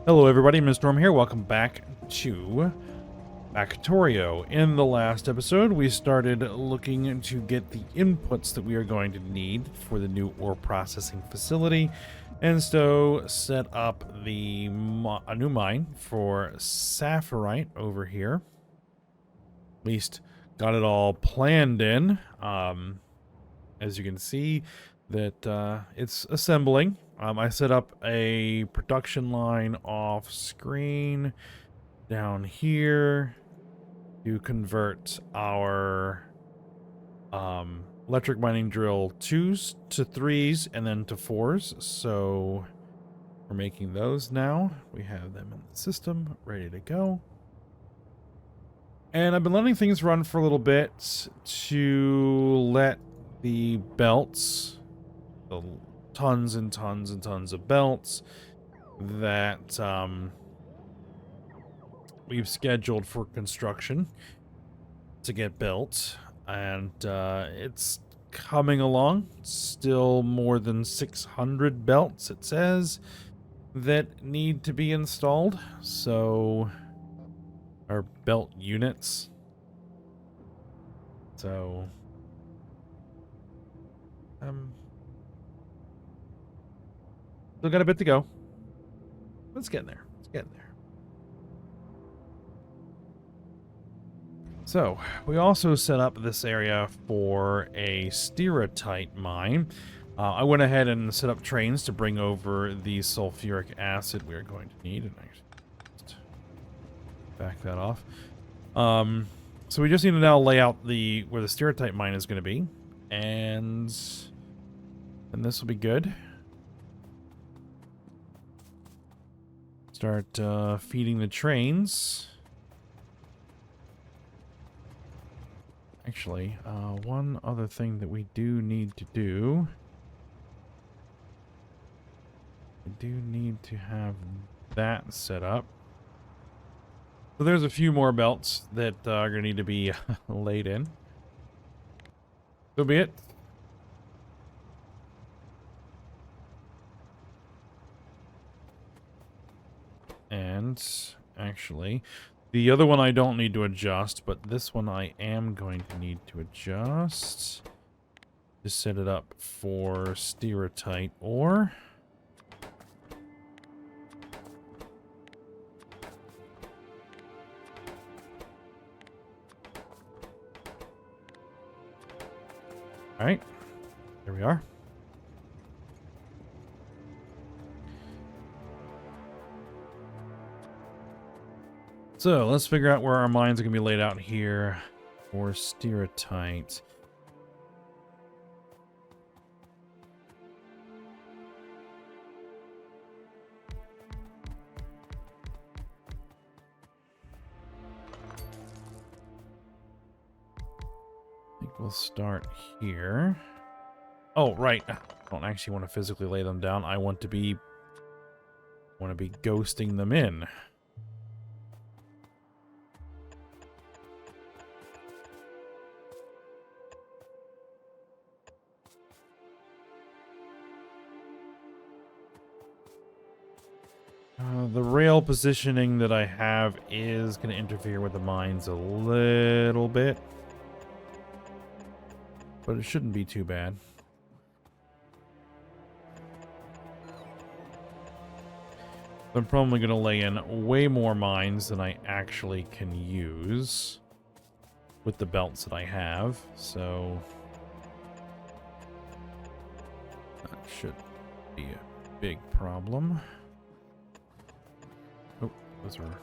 Hello everybody, Mr. Storm here. Welcome back to Factorio. In the last episode, we started looking to get the inputs that we are going to need for the new ore processing facility, and so set up a new mine for sapphirite over here. At least got it all planned in. As you can see, that it's assembling. I set up a production line off screen down here to convert our electric mining drill 2s to 3s and then to 4s. So we're making those now. We have them in the system ready to go. And I've been letting things run for a little bit to let the belts, the tons and tons and tons of belts that we've scheduled for construction to get built, and it's coming along. Still more than 600 belts, it says, that need to be installed. So our belt units. So still got a bit to go. Let's get in there. Let's get in there. So we also set up this area for a stereotype mine. I went ahead and set up trains to bring over the sulfuric acid we are going to need, and I just back that off. So we just need to now lay out where the stereotype mine is going to be, and this will be good. Start feeding the trains. Actually, one other thing that we do need to do. We do need to have that set up. So there's a few more belts that are going to need to be laid in. So be it. And actually, the other one I don't need to adjust, but this one I am going to need to adjust to set it up for stereotype ore. All right, there we are. So let's figure out where our mines are going to be laid out here for stereotype. I think we'll start here. Oh, right. I don't actually want to physically lay them down. I want to be ghosting them in. The rail positioning that I have is going to interfere with the mines a little bit, but it shouldn't be too bad. I'm probably going to lay in way more mines than I actually can use with the belts that I have, so that should be a big problem. Oh, those are...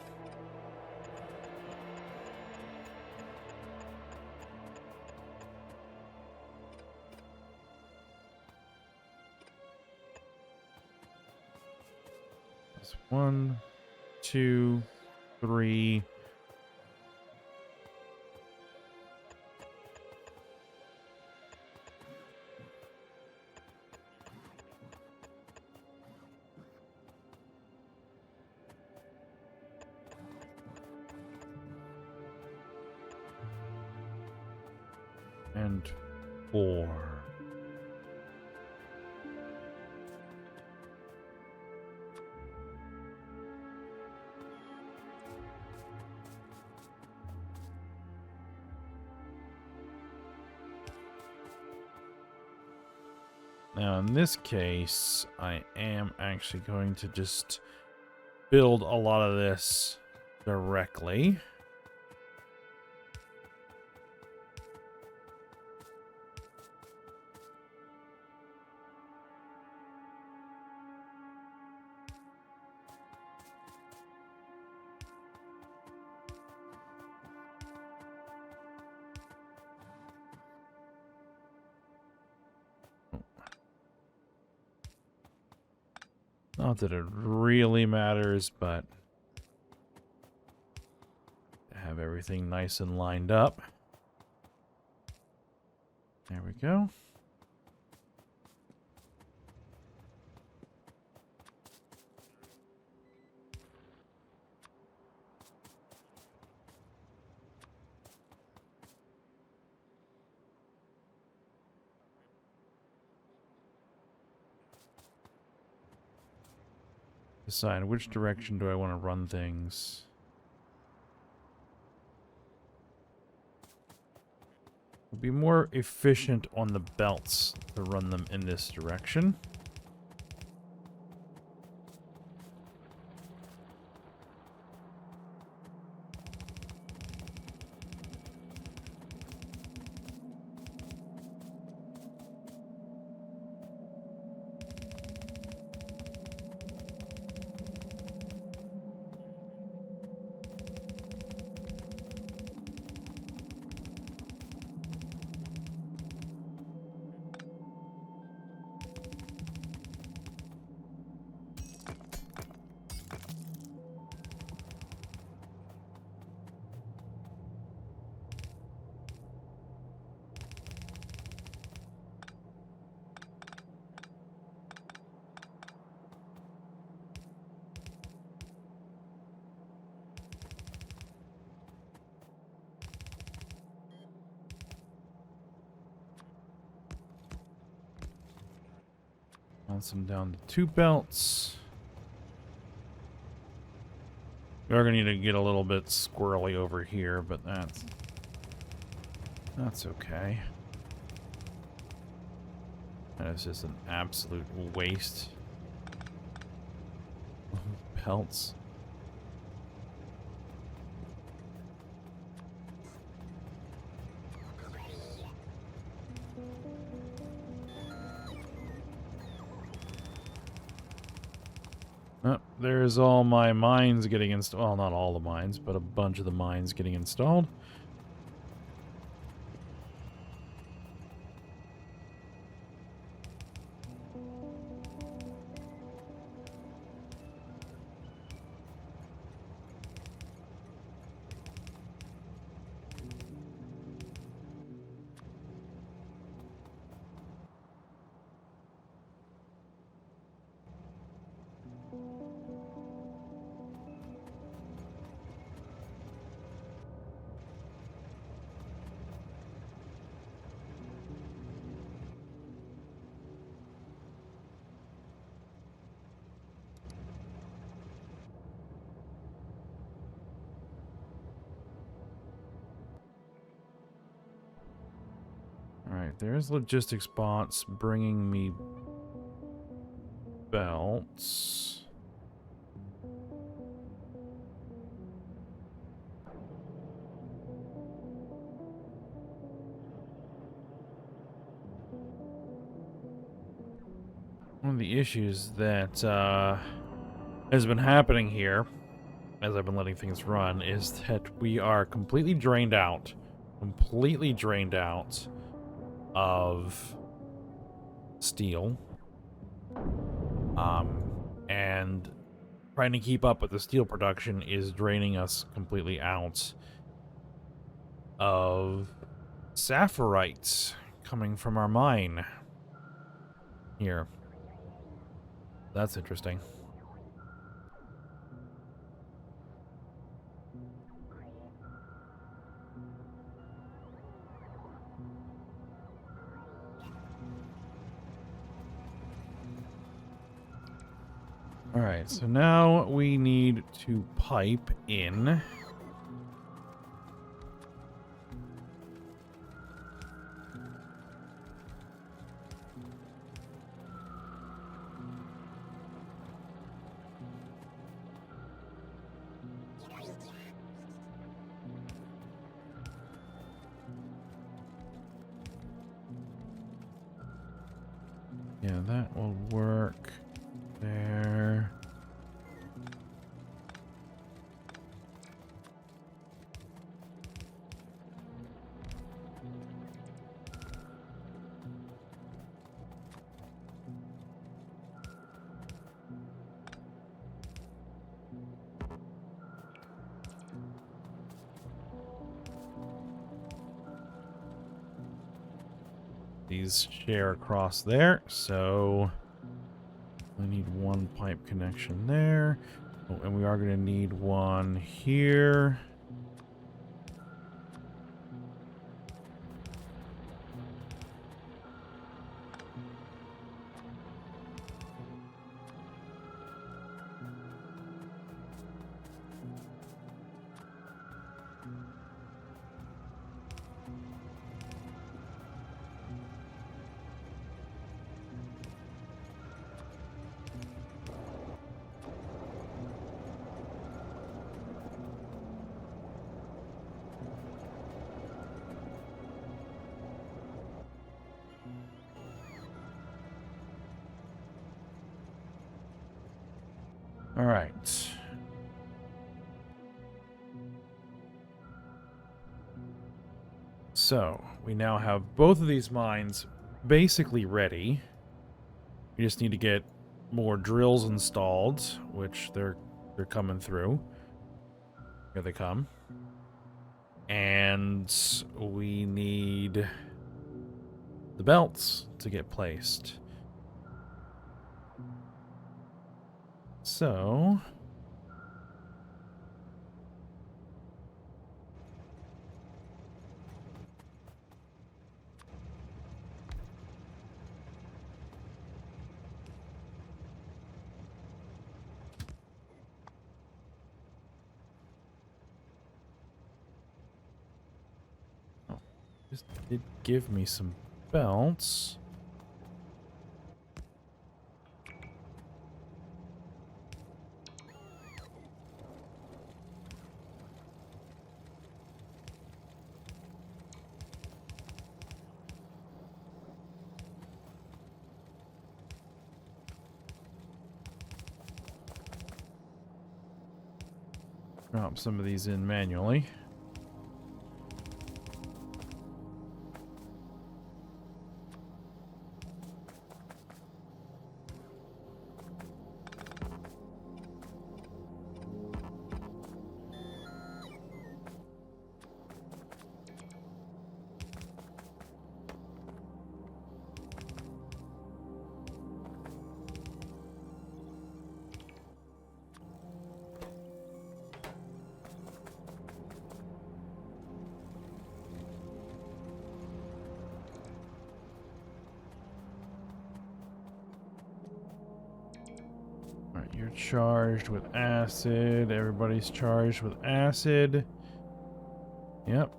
That's 1, 2, 3... and 4. Now, in this case, I am actually going to just build a lot of this directly. Not that it really matters, but to have everything nice and lined up. There we go. Decide which direction do I want to run things. It'll be more efficient on the belts to run them in this direction. Bounce them down to 2 belts. We are going to need to get a little bit squirrely over here, but that's okay. That is just an absolute waste of belts. Oh, there's all my mines getting installed. Well, not all the mines, but a bunch of the mines getting installed. Alright, there's logistics bots bringing me belts. One of the issues that has been happening here, as I've been letting things run, is that we are completely drained out of steel. And trying to keep up with the steel production is draining us completely out of sapphirites coming from our mine here. That's interesting. Alright, so now we need to pipe in Yeah, that will work there. These share across there, so I need one pipe connection there. Oh, and we are going to need one here. All right. So, we now have both of these mines basically ready. We just need to get more drills installed, which they're coming through. Here they come. And we need the belts to get placed. So, oh, this did give me some belts. Drop some of these in manually. Alright, you're charged with acid. Everybody's charged with acid. Yep.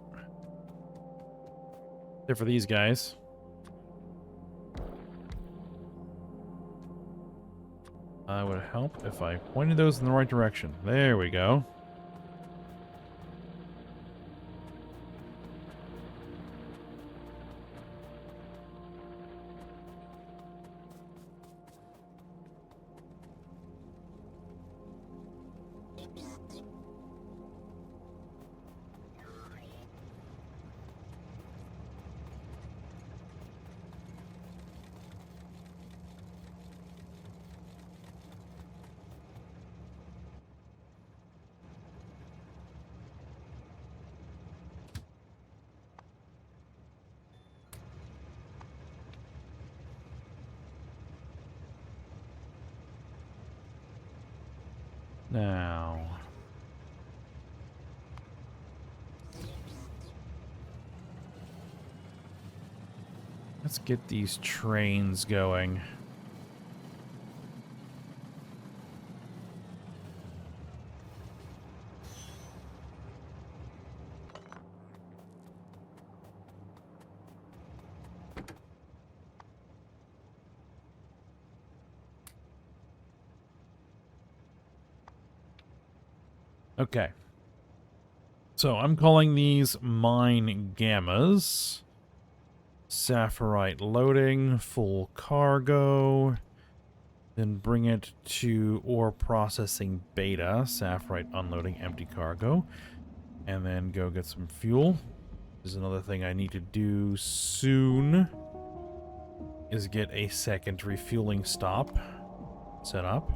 Except for these guys. It would help if I pointed those in the right direction. There we go. Now, let's get these trains going. Okay. So I'm calling these mine gammas. Saphirite loading, full cargo. Then bring it to ore processing beta. Saphirite unloading, empty cargo. And then go get some fuel. This is another thing I need to do soon. Is get a second refueling stop set up.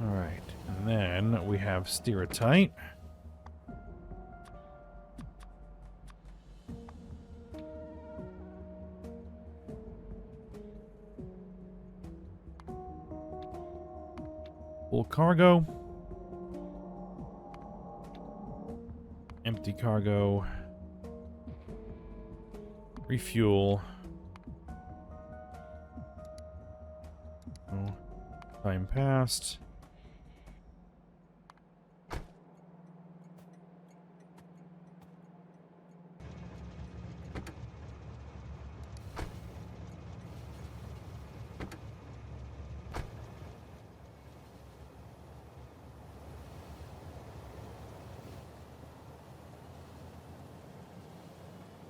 Alright, and then we have stereotype. Full cargo. Empty cargo. Refuel. Oh, time passed.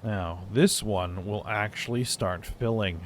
Now, this one will actually start filling.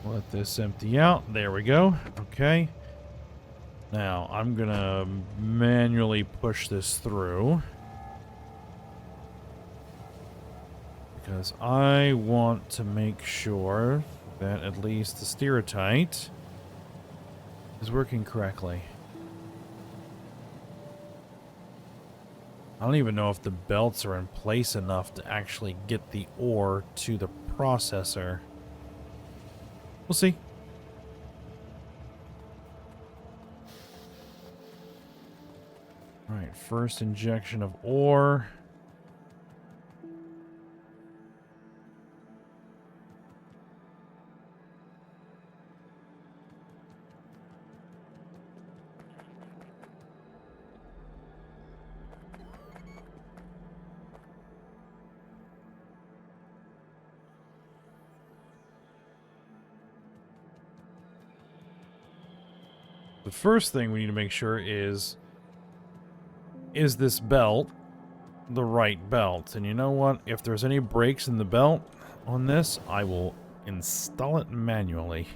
Let this empty out. There we go. Okay. Now, I'm gonna manually push this through. Because I want to make sure that at least the stereotype is working correctly. I don't even know if the belts are in place enough to actually get the ore to the processor. We'll see. All right, first injection of ore. The first thing we need to make sure is this belt the right belt? And you know what? If there's any breaks in the belt on this, I will install it manually.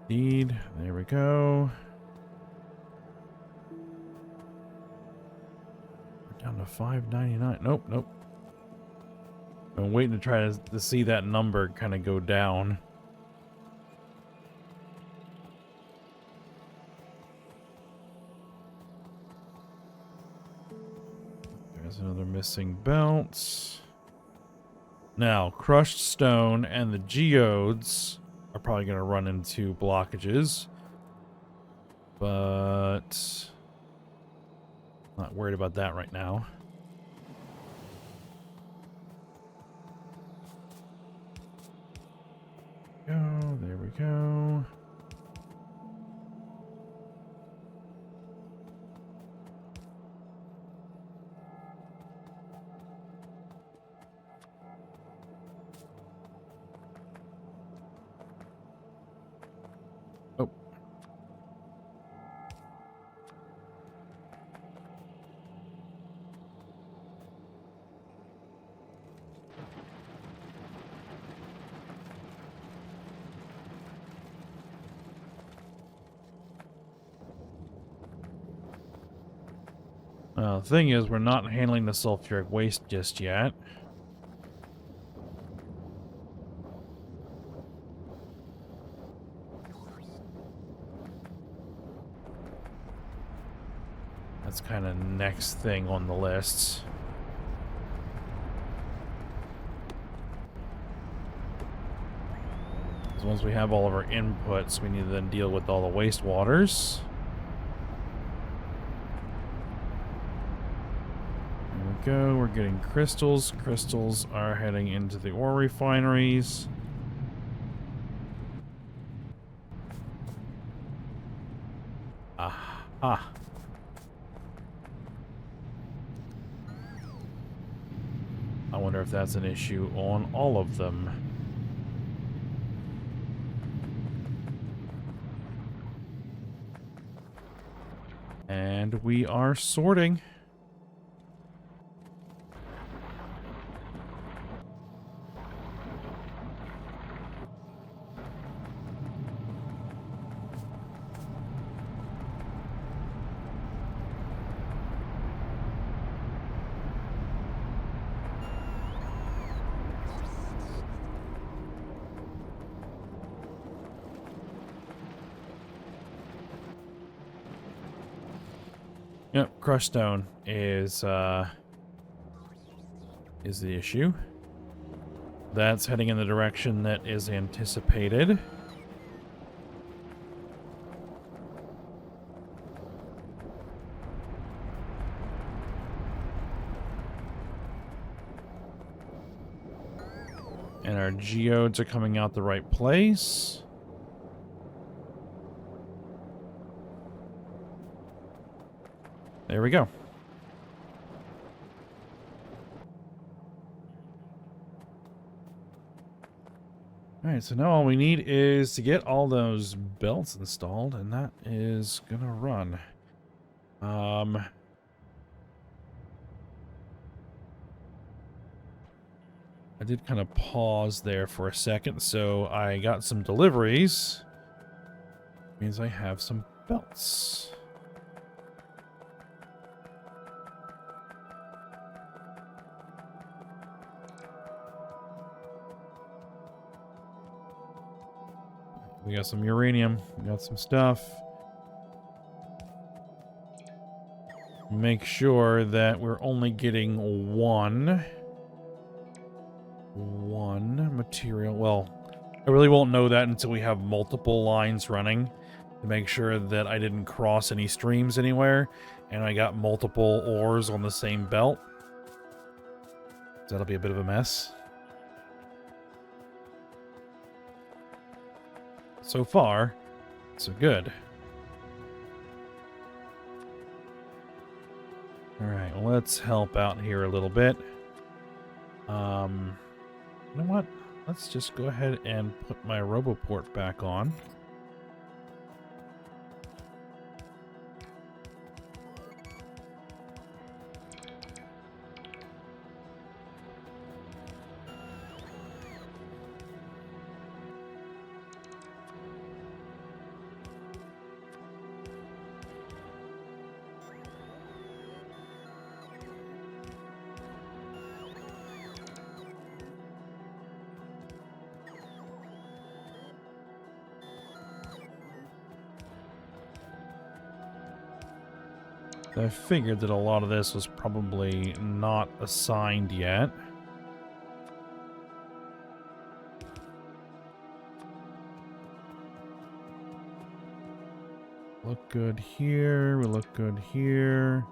Indeed. There we go. Down to $5.99. Nope, nope. I'm waiting to try to see that number kind of go down. There's another missing belt. Now, crushed stone and the geodes are probably going to run into blockages. But not worried about that right now. There we go. Oh. The thing is, we're not handling the sulfuric waste just yet. That's kind of next thing on the list. Because once we have all of our inputs, we need to then deal with all the wastewaters. There we go. We're getting crystals. Crystals are heading into the ore refineries. Aha. I wonder if that's an issue on all of them. And we are sorting. Yep, crushed stone is the issue. That's heading in the direction that is anticipated. And our geodes are coming out the right place. There we go. Alright, so now all we need is to get all those belts installed, and that is gonna run. I did kind of pause there for a second, so I got some deliveries. Means I have some belts. We got some uranium. We got some stuff. Make sure that we're only getting one material. Well, I really won't know that until we have multiple lines running to make sure that I didn't cross any streams anywhere and I got multiple ores on the same belt. That'll be a bit of a mess. So far, so good. Alright, well, let's help out here a little bit. You know what? Let's just go ahead and put my RoboPort back on. I figured that a lot of this was probably not assigned yet. Look good here, we look good here.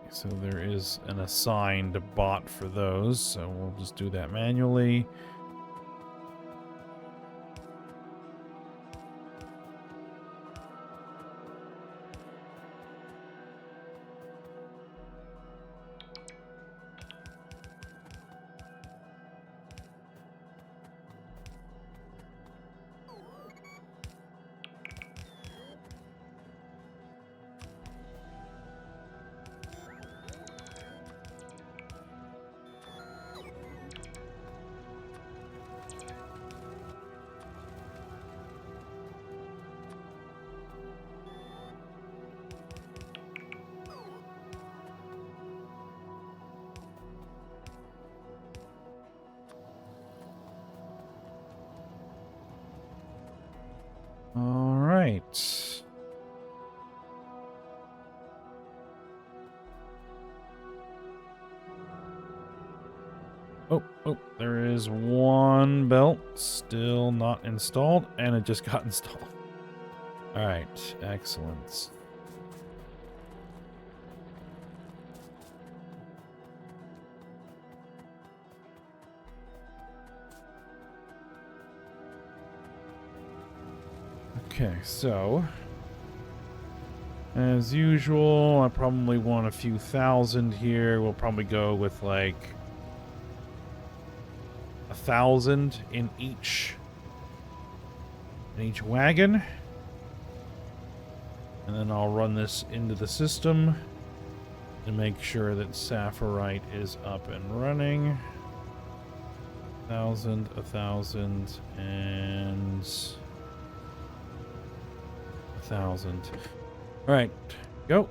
So there is an assigned bot for those, so we'll just do that manually. Oh, there is one belt still not installed, and it just got installed. All right, excellent. Okay, so as usual, I probably want a few thousand here. We'll probably go with like 1,000 in each wagon. And then I'll run this into the system to make sure that Saphirite is up and running. 1,000, 1,000, and 1,000. All right, go.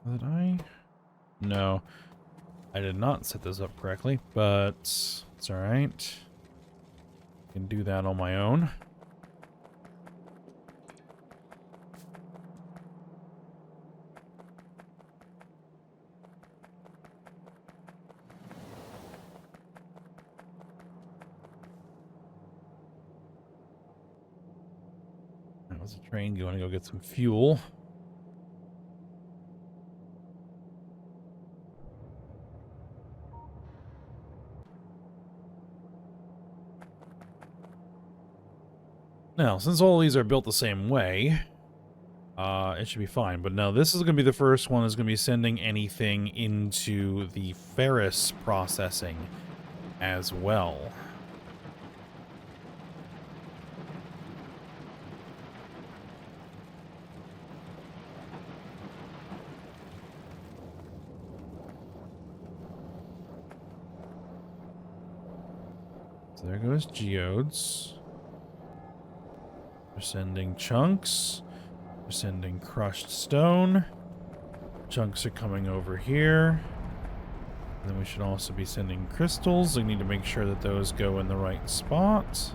Did I? No, I did not set this up correctly, but it's all right. I can do that on my own. That was a train going to go get some fuel. Now, since all these are built the same way, it should be fine. But no, this is going to be the first one that's going to be sending anything into the ferrous processing as well. So there goes geodes. We're sending chunks. We're sending crushed stone. Chunks are coming over here. And then we should also be sending crystals. We need to make sure that those go in the right spot.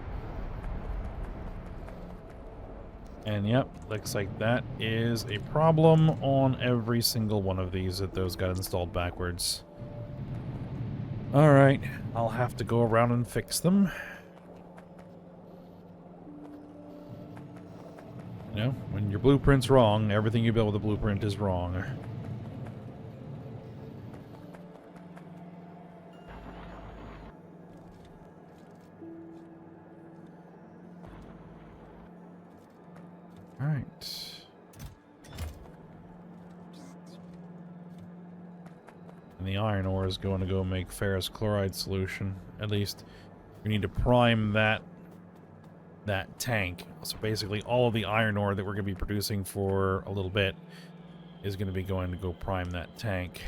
And yep, looks like that is a problem on every single one of these, that those got installed backwards. Alright, I'll have to go around and fix them. You know, when your blueprint's wrong, everything you build with a blueprint is wrong. Alright. And the iron ore is going to go make ferrous chloride solution. At least we need to prime that tank. So basically all of the iron ore that we're going to be producing for a little bit is going to be going to go prime that tank.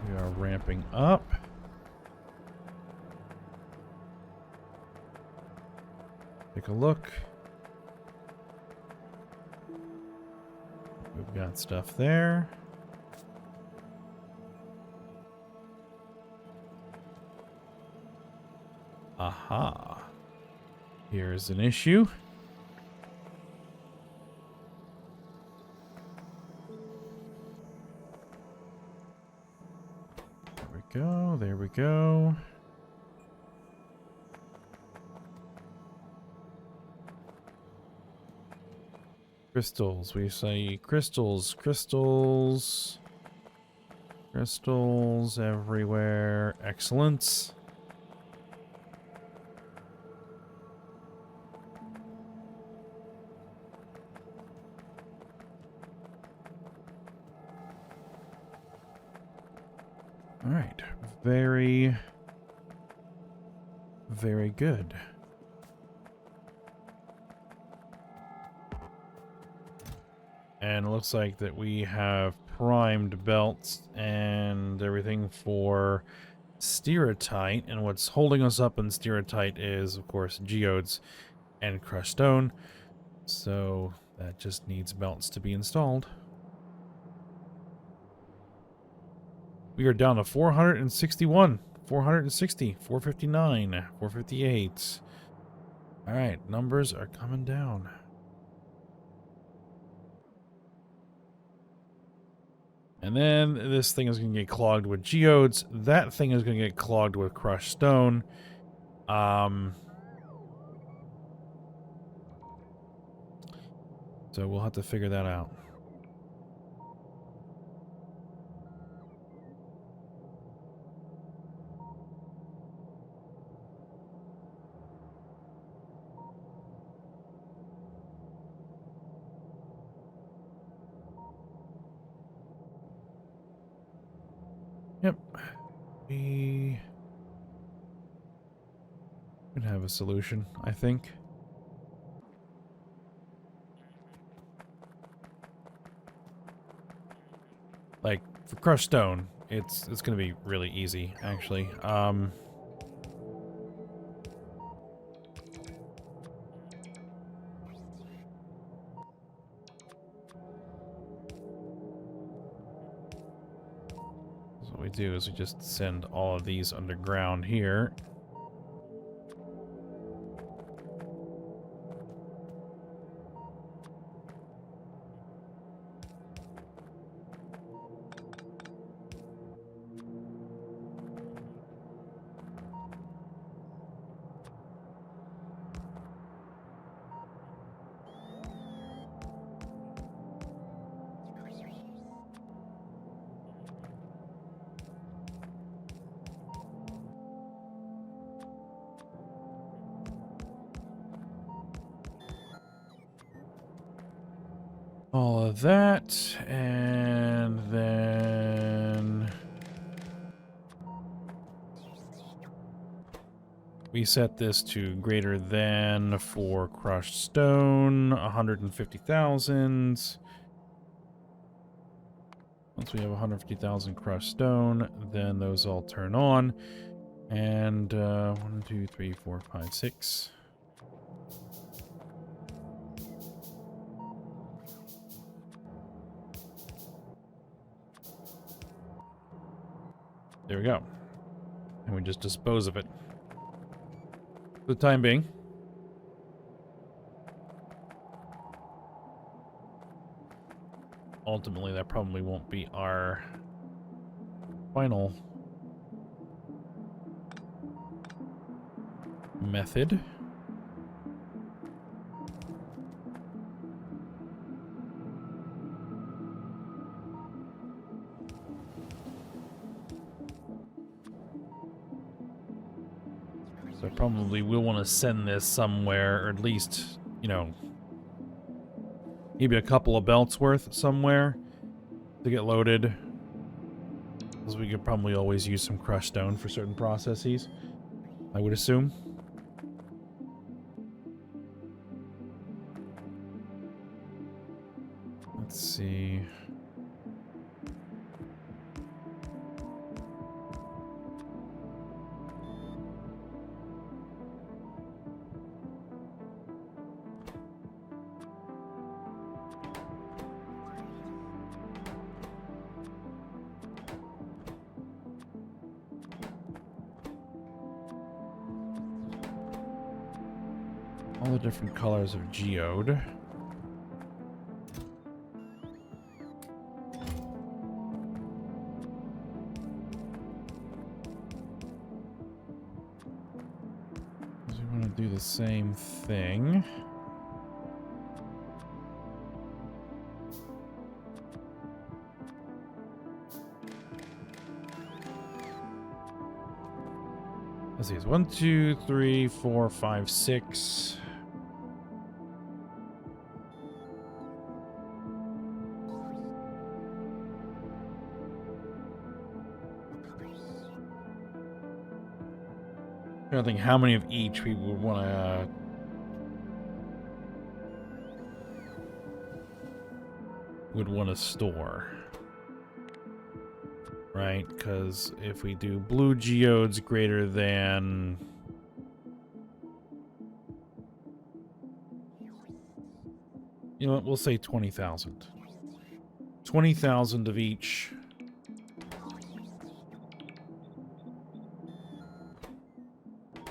We are ramping up. Take a look. We've got stuff there. Aha. Here's an issue. There we go. There we go. Crystals. We say crystals, crystals, crystals everywhere. Excellent. All right. Very, very good. And it looks like that we have primed belts and everything for steerotite. And what's holding us up in steerotite is, of course, geodes and crushed stone. So that just needs belts to be installed. We are down to 461, 460, 459, 458. All right, numbers are coming down. And then this thing is going to get clogged with geodes. That thing is going to get clogged with crushed stone. So we'll have to figure that out. Yep. We could have a solution, I think. Like, for crushed stone, it's going to be really easy, actually. So what we do is we just send all of these underground here. All of that, and then we set this to greater than for crushed stone, 150,000. Once we have 150,000 crushed stone, then those all turn on. And 1, 2, 3, 4, 5, 6. There we go. And we just dispose of it. For the time being. Ultimately, that probably won't be our final method. So I probably will want to send this somewhere, or at least, you know, maybe a couple of belts worth somewhere to get loaded. Because we could probably always use some crushed stone for certain processes, I would assume. Let's see. All the different colors of geode. We want to do the same thing. Let's see, it's 1, 2, 3, 4, 5, 6. I don't think how many of each we would want to store, right? Because if we do blue geodes greater than, you know what, we'll say 20,000. 20,000 of each.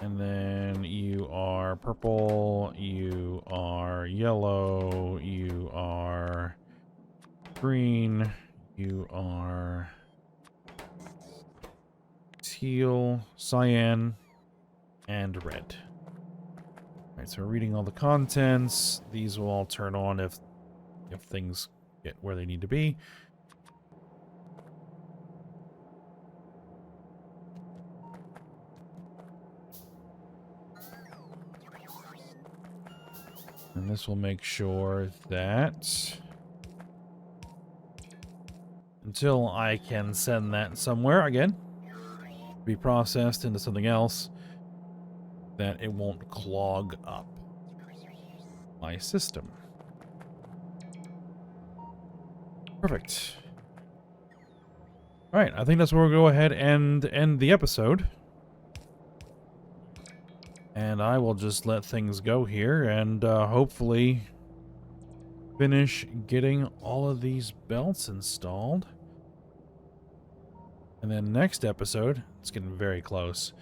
And then you are purple, you are yellow, you are green, you are teal, cyan, and red. Alright, so we're reading all the contents. These will all turn on if things get where they need to be. And this will make sure that until I can send that somewhere again, be processed into something else, that it won't clog up my system. Perfect. All right, I think that's where we'll go ahead and end the episode. And I will just let things go here and hopefully finish getting all of these belts installed. And then next episode, it's getting very close.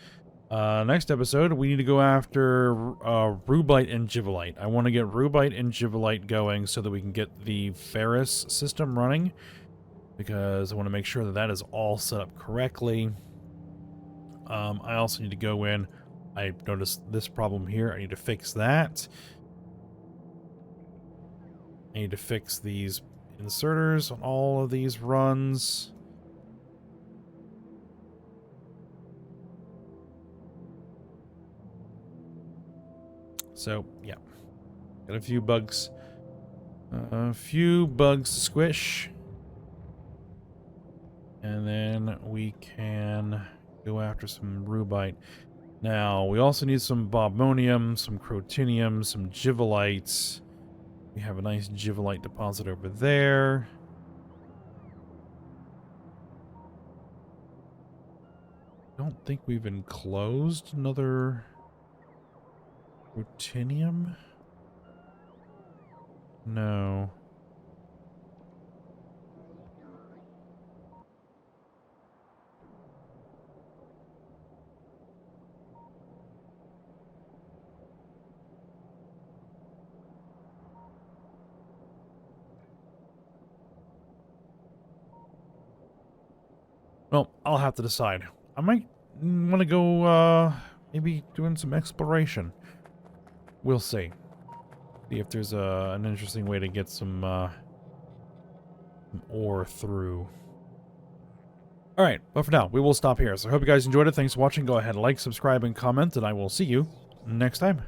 Next episode, we need to go after rubite and givelite. I want to get rubite and givelite going so that we can get the ferrous system running, because I want to make sure that that is all set up correctly. I also need to go in. I noticed this problem here. I need to fix that. I need to fix these inserters on all of these runs. So, yeah. Got a few bugs. A few bugs to squish. And then we can go after some rubite. Now, we also need some bobmonium, some crotinium, some givelites. We have a nice givelite deposit over there. I don't think we've enclosed another crotinium. No. Well, I'll have to decide. I might want to go, maybe doing some exploration. We'll see. See if there's an interesting way to get some ore through. Alright, but for now, we will stop here. So I hope you guys enjoyed it. Thanks for watching. Go ahead and like, subscribe, and comment, and I will see you next time.